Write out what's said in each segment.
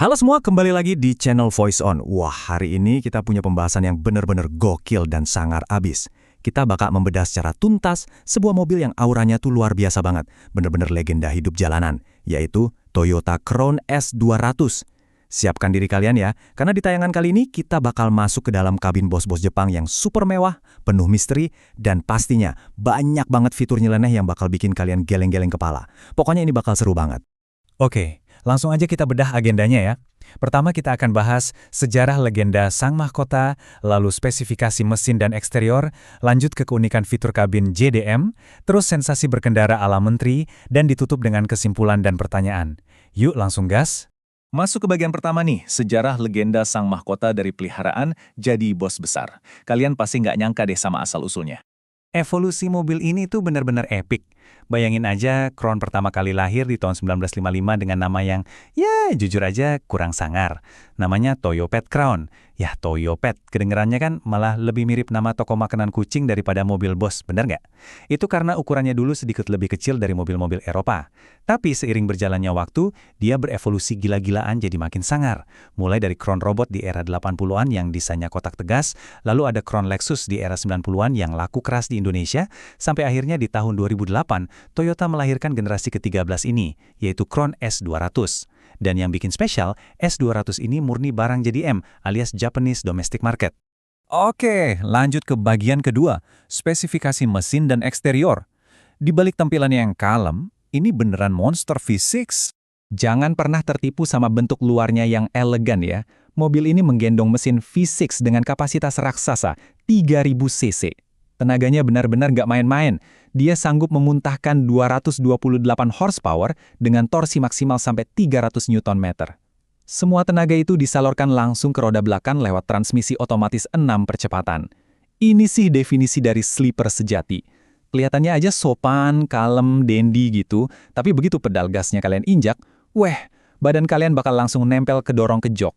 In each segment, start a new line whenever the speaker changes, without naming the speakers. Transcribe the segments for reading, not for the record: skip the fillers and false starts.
Halo semua, kembali lagi di channel Voice On. Wah, hari ini kita punya pembahasan yang benar-benar gokil dan sangar abis. Kita bakal membedah secara tuntas sebuah mobil yang auranya tuh luar biasa banget. Benar-benar legenda hidup jalanan, yaitu Toyota Crown S200. Siapkan diri kalian ya, karena di tayangan kali ini kita bakal masuk ke dalam kabin bos-bos Jepang yang super mewah, penuh misteri, dan pastinya banyak banget fitur nyeleneh yang bakal bikin kalian geleng-geleng kepala. Pokoknya ini bakal seru banget.
Oke, langsung aja kita bedah agendanya ya. Pertama kita akan bahas sejarah legenda sang mahkota, lalu spesifikasi mesin dan eksterior, lanjut ke keunikan fitur kabin JDM, terus sensasi berkendara ala menteri, dan ditutup dengan kesimpulan dan pertanyaan. Yuk langsung gas.
Masuk ke bagian pertama nih, sejarah legenda sang mahkota dari peliharaan jadi bos besar. Kalian pasti nggak nyangka deh sama asal-usulnya.
Evolusi mobil ini tuh benar-benar epik. Bayangin aja Crown pertama kali lahir di tahun 1955 dengan nama yang, ya jujur aja kurang sangar. Namanya Toyopet Crown. Ya Toyopet, kedengerannya kan malah lebih mirip nama toko makanan kucing daripada mobil bos, bener nggak? Itu karena ukurannya dulu sedikit lebih kecil dari mobil-mobil Eropa. Tapi seiring berjalannya waktu, dia berevolusi gila-gilaan jadi makin sangar. Mulai dari Crown Robot di era 80-an yang desainnya kotak tegas, lalu ada Crown Lexus di era 90-an yang laku keras di Indonesia, sampai akhirnya di tahun 2008, Toyota melahirkan generasi ke-13 ini, yaitu Crown S200. Dan yang bikin spesial, S200 ini murni barang JDM alias Japanese Domestic Market.
Oke, lanjut ke bagian kedua, spesifikasi mesin dan eksterior. Di balik tampilannya yang kalem, ini beneran monster V6.
Jangan pernah tertipu sama bentuk luarnya yang elegan ya. Mobil ini menggendong mesin V6 dengan kapasitas raksasa 3000 cc. Tenaganya benar-benar nggak main-main. Dia sanggup memuntahkan 228 horsepower dengan torsi maksimal sampai 300 Nm. Semua tenaga itu disalurkan langsung ke roda belakang lewat transmisi otomatis 6 percepatan. Ini sih definisi dari sleeper sejati. Kelihatannya aja sopan, kalem, dandy gitu, tapi begitu pedal gasnya kalian injak, badan kalian bakal langsung nempel ke dorong ke jok.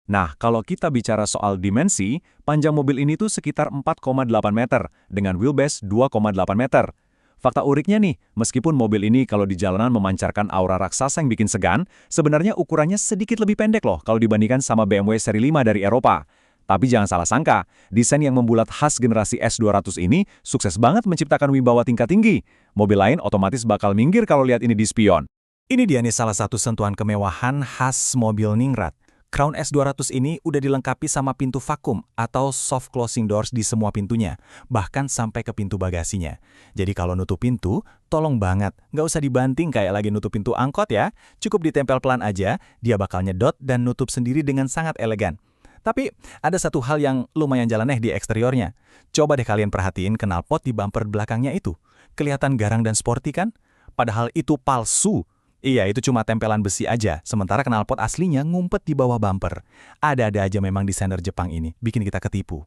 Nah, kalau kita bicara soal dimensi, panjang mobil ini tuh sekitar 4,8 meter, dengan wheelbase 2,8 meter. Fakta uriknya nih, meskipun mobil ini kalau di jalanan memancarkan aura raksasa yang bikin segan, sebenarnya ukurannya sedikit lebih pendek loh kalau dibandingkan sama BMW seri 5 dari Eropa. Tapi jangan salah sangka, desain yang membulat khas generasi S200 ini sukses banget menciptakan wibawa tingkat tinggi. Mobil lain otomatis bakal minggir kalau lihat ini di spion.
Ini dia nih salah satu sentuhan kemewahan khas mobil ningrat. Crown S200 ini udah dilengkapi sama pintu vakum atau soft closing doors di semua pintunya, bahkan sampai ke pintu bagasinya. Jadi kalau nutup pintu, tolong banget, nggak usah dibanting kayak lagi nutup pintu angkot ya. Cukup ditempel pelan aja, dia bakal nyedot dan nutup sendiri dengan sangat elegan. Tapi ada satu hal yang lumayan jalaneh di eksteriornya. Coba deh kalian perhatiin knalpot di bumper belakangnya itu. Kelihatan garang dan sporty kan? Padahal itu palsu. Iya, itu cuma tempelan besi aja, sementara knalpot aslinya ngumpet di bawah bumper. Ada-ada aja memang desainer Jepang ini, bikin kita ketipu.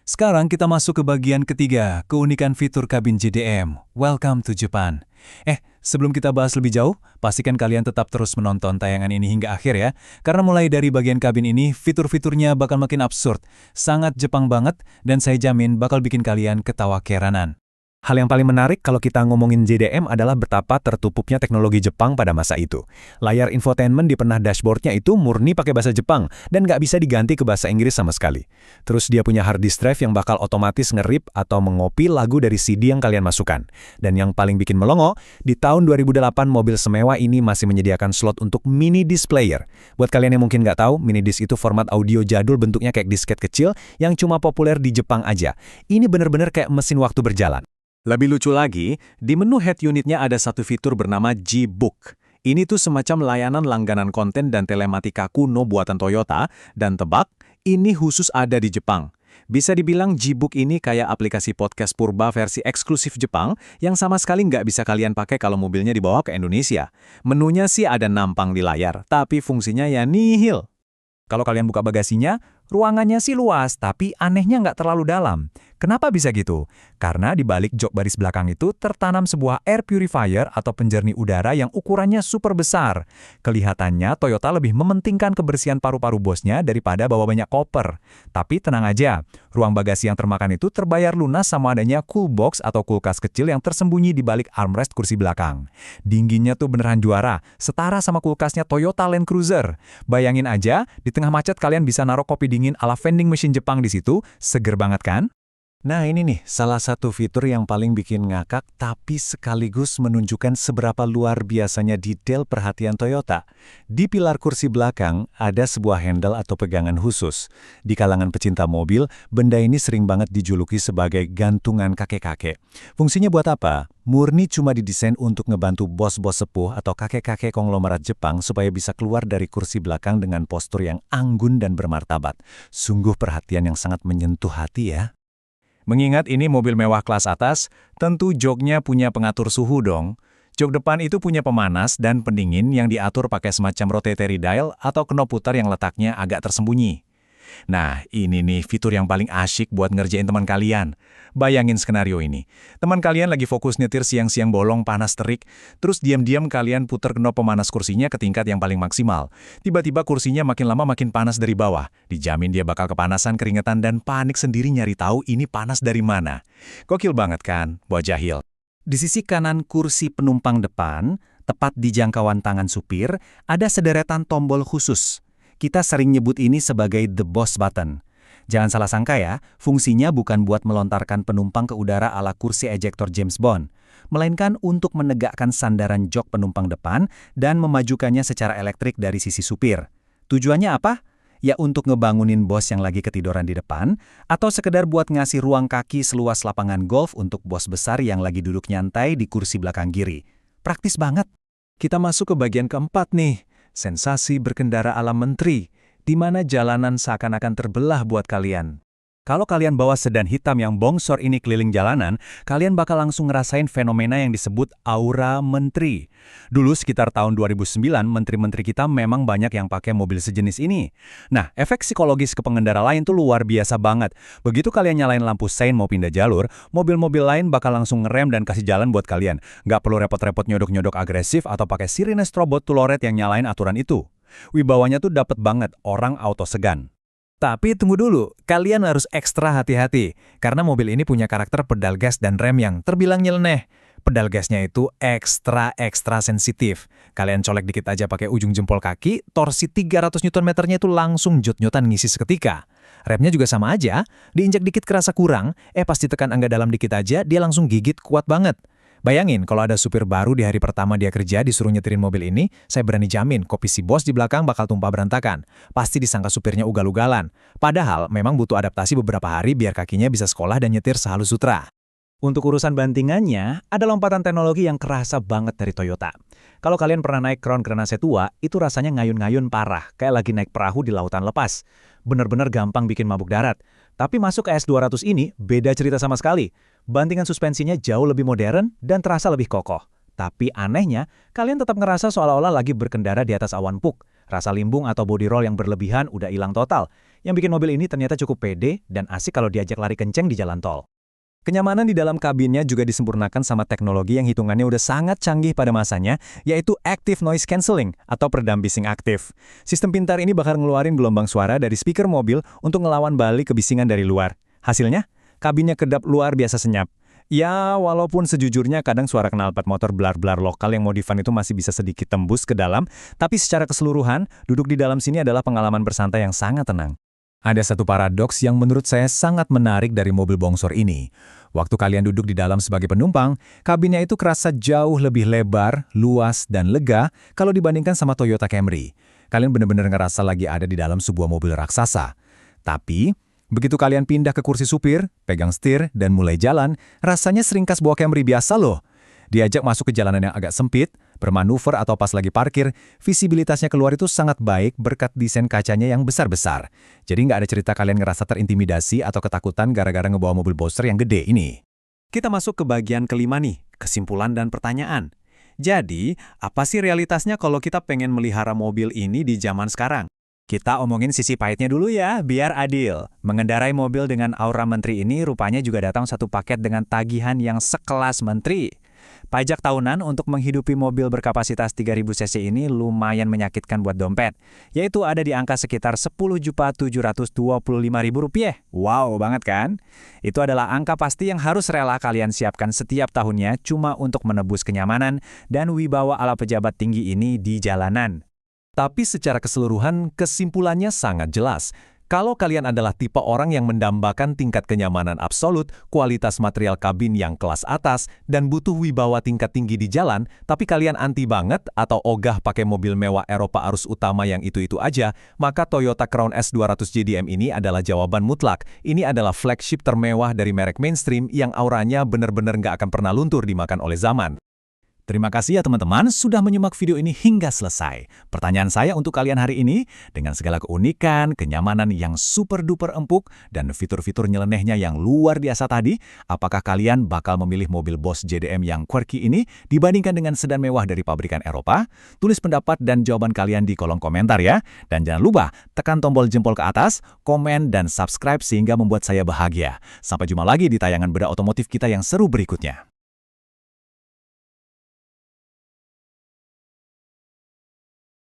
Sekarang kita masuk ke bagian ketiga, keunikan fitur kabin JDM. Welcome to Japan. Sebelum kita bahas lebih jauh, pastikan kalian tetap terus menonton tayangan ini hingga akhir ya. Karena mulai dari bagian kabin ini, fitur-fiturnya bakal makin absurd. Sangat Jepang banget, dan saya jamin bakal bikin kalian ketawa keranan.
Hal yang paling menarik kalau kita ngomongin JDM adalah betapa tertupupnya teknologi Jepang pada masa itu. Layar infotainment di penah dashboardnya itu murni pakai bahasa Jepang dan nggak bisa diganti ke bahasa Inggris sama sekali. Terus dia punya hard disk drive yang bakal otomatis nge-rip atau mengopi lagu dari CD yang kalian masukkan. Dan yang paling bikin melongo, di tahun 2008 mobil semewah ini masih menyediakan slot untuk mini disc player. Buat kalian yang mungkin nggak tahu, mini disc itu format audio jadul bentuknya kayak disket kecil yang cuma populer di Jepang aja. Ini bener-bener kayak mesin waktu berjalan.
Lebih lucu lagi, di menu head unitnya ada satu fitur bernama G-Book. Ini tuh semacam layanan langganan konten dan telematika kuno buatan Toyota, dan tebak, ini khusus ada di Jepang. Bisa dibilang G-Book ini kayak aplikasi podcast purba versi eksklusif Jepang yang sama sekali nggak bisa kalian pakai kalau mobilnya dibawa ke Indonesia. Menunya sih ada nampang di layar, tapi fungsinya ya nihil.
Kalau kalian buka bagasinya, ruangannya sih luas, tapi anehnya nggak terlalu dalam.
Kenapa bisa gitu? Karena di balik jok baris belakang itu tertanam sebuah air purifier atau penjernih udara yang ukurannya super besar. Kelihatannya Toyota lebih mementingkan kebersihan paru-paru bosnya daripada bawa banyak koper. Tapi tenang aja, ruang bagasi yang termakan itu terbayar lunas sama adanya cool box atau kulkas kecil yang tersembunyi di balik armrest kursi belakang. Dinginnya tuh beneran juara, setara sama kulkasnya Toyota Land Cruiser. Bayangin aja, di tengah macet kalian bisa naruh kopi dingin ala vending machine Jepang di situ, seger banget kan?
Nah ini nih, salah satu fitur yang paling bikin ngakak tapi sekaligus menunjukkan seberapa luar biasanya detail perhatian Toyota. Di pilar kursi belakang ada sebuah handle atau pegangan khusus. Di kalangan pecinta mobil, benda ini sering banget dijuluki sebagai gantungan kakek-kakek. Fungsinya buat apa? Murni cuma didesain untuk ngebantu bos-bos sepuh atau kakek-kakek konglomerat Jepang supaya bisa keluar dari kursi belakang dengan postur yang anggun dan bermartabat. Sungguh perhatian yang sangat menyentuh hati ya.
Mengingat ini mobil mewah kelas atas, tentu joknya punya pengatur suhu dong. Jok depan itu punya pemanas dan pendingin yang diatur pakai semacam rotatory dial atau knop putar yang letaknya agak tersembunyi. Nah, ini nih fitur yang paling asyik buat ngerjain teman kalian. Bayangin skenario ini. Teman kalian lagi fokus nyetir siang-siang bolong panas terik, terus diam-diam kalian puter knop pemanas kursinya ke tingkat yang paling maksimal. Tiba-tiba kursinya makin lama makin panas dari bawah. Dijamin dia bakal kepanasan, keringetan, dan panik sendiri nyari tahu ini panas dari mana. Gokil banget kan, buat jahil.
Di sisi kanan kursi penumpang depan, tepat di jangkauan tangan supir, ada sederetan tombol khusus. Kita sering nyebut ini sebagai the boss button. Jangan salah sangka ya, fungsinya bukan buat melontarkan penumpang ke udara ala kursi ejektor James Bond, melainkan untuk menegakkan sandaran jok penumpang depan dan memajukannya secara elektrik dari sisi supir. Tujuannya apa? Ya untuk ngebangunin bos yang lagi ketiduran di depan, atau sekedar buat ngasih ruang kaki seluas lapangan golf untuk bos besar yang lagi duduk nyantai di kursi belakang kiri. Praktis banget.
Kita masuk ke bagian keempat nih. Sensasi berkendara ala menteri, di mana jalanan seakan-akan terbelah buat kalian. Kalau kalian bawa sedan hitam yang bongsor ini keliling jalanan, kalian bakal langsung ngerasain fenomena yang disebut aura menteri. Dulu sekitar tahun 2009, menteri-menteri kita memang banyak yang pakai mobil sejenis ini. Nah, efek psikologis ke pengendara lain tuh luar biasa banget. Begitu kalian nyalain lampu sein mau pindah jalur, mobil-mobil lain bakal langsung ngerem dan kasih jalan buat kalian. Nggak perlu repot-repot nyodok-nyodok agresif atau pakai sirine strobot tuloret yang nyalain aturan itu. Wibawanya tuh dapet banget, orang auto segan. Tapi tunggu dulu, kalian harus ekstra hati-hati, karena mobil ini punya karakter pedal gas dan rem yang terbilang nyeleneh. Pedal gasnya itu ekstra sensitif. Kalian colek dikit aja pakai ujung jempol kaki, torsi 300 Nm-nya itu langsung jut-jutan ngisi seketika. Remnya juga sama aja, diinjak dikit kerasa kurang, pas ditekan angga dalam dikit aja, dia langsung gigit kuat banget. Bayangin kalau ada supir baru di hari pertama dia kerja disuruh nyetirin mobil ini, saya berani jamin kopi si bos di belakang bakal tumpah berantakan. Pasti disangka supirnya ugal-ugalan. Padahal memang butuh adaptasi beberapa hari biar kakinya bisa sekolah dan nyetir sehalus sutra. Untuk urusan bantingannya, ada lompatan teknologi yang kerasa banget dari Toyota. Kalau kalian pernah naik Crown Grenase tua, itu rasanya ngayun-ngayun parah, kayak lagi naik perahu di lautan lepas. Bener-bener gampang bikin mabuk darat. Tapi masuk ke S200 ini, beda cerita sama sekali. Bantingan suspensinya jauh lebih modern dan terasa lebih kokoh. Tapi anehnya, kalian tetap ngerasa seolah-olah lagi berkendara di atas awan puk. Rasa limbung atau body roll yang berlebihan udah hilang total. Yang bikin mobil ini ternyata cukup pede dan asik kalau diajak lari kenceng di jalan tol. Kenyamanan di dalam kabinnya juga disempurnakan sama teknologi yang hitungannya udah sangat canggih pada masanya, yaitu Active Noise Cancelling atau peredam bising aktif. Sistem pintar ini bakal ngeluarin gelombang suara dari speaker mobil untuk ngelawan balik kebisingan dari luar. Hasilnya, kabinnya kedap luar biasa senyap. Ya, walaupun sejujurnya kadang suara knalpot motor blar-blar lokal yang modifan itu masih bisa sedikit tembus ke dalam, tapi secara keseluruhan, duduk di dalam sini adalah pengalaman bersantai yang sangat tenang. Ada satu paradoks yang menurut saya sangat menarik dari mobil bongsor ini. Waktu kalian duduk di dalam sebagai penumpang, kabinnya itu kerasa jauh lebih lebar, luas, dan lega kalau dibandingkan sama Toyota Camry. Kalian benar-benar ngerasa lagi ada di dalam sebuah mobil raksasa. Tapi, begitu kalian pindah ke kursi supir, pegang setir, dan mulai jalan, rasanya seringkas bawa Camry biasa loh. Diajak masuk ke jalanan yang agak sempit, bermanuver atau pas lagi parkir, visibilitasnya keluar itu sangat baik berkat desain kacanya yang besar-besar. Jadi nggak ada cerita kalian ngerasa terintimidasi atau ketakutan gara-gara ngebawa mobil Boxster yang gede ini. Kita masuk ke bagian kelima nih, kesimpulan dan pertanyaan. Jadi, apa sih realitasnya kalau kita pengen melihara mobil ini di zaman sekarang? Kita omongin sisi pahitnya dulu ya, biar adil. Mengendarai mobil dengan aura menteri ini rupanya juga datang satu paket dengan tagihan yang sekelas menteri. Pajak tahunan untuk menghidupi mobil berkapasitas 3.000 cc ini lumayan menyakitkan buat dompet, yaitu ada di angka sekitar Rp10.725.000. Wow banget kan? Itu adalah angka pasti yang harus rela kalian siapkan setiap tahunnya cuma untuk menebus kenyamanan dan wibawa ala pejabat tinggi ini di jalanan.
Tapi secara keseluruhan, kesimpulannya sangat jelas. Kalau kalian adalah tipe orang yang mendambakan tingkat kenyamanan absolut, kualitas material kabin yang kelas atas, dan butuh wibawa tingkat tinggi di jalan, tapi kalian anti banget atau ogah pakai mobil mewah Eropa arus utama yang itu-itu aja, maka Toyota Crown S200 JDM ini adalah jawaban mutlak. Ini adalah flagship termewah dari merek mainstream yang auranya benar-benar nggak akan pernah luntur dimakan oleh zaman. Terima kasih ya teman-teman sudah menyimak video ini hingga selesai. Pertanyaan saya untuk kalian hari ini, dengan segala keunikan, kenyamanan yang super duper empuk, dan fitur-fitur nyelenehnya yang luar biasa tadi, apakah kalian bakal memilih mobil Boss JDM yang quirky ini dibandingkan dengan sedan mewah dari pabrikan Eropa? Tulis pendapat dan jawaban kalian di kolom komentar ya. Dan jangan lupa, tekan tombol jempol ke atas, komen, dan subscribe sehingga membuat saya bahagia. Sampai jumpa lagi di tayangan bedah otomotif kita yang seru berikutnya.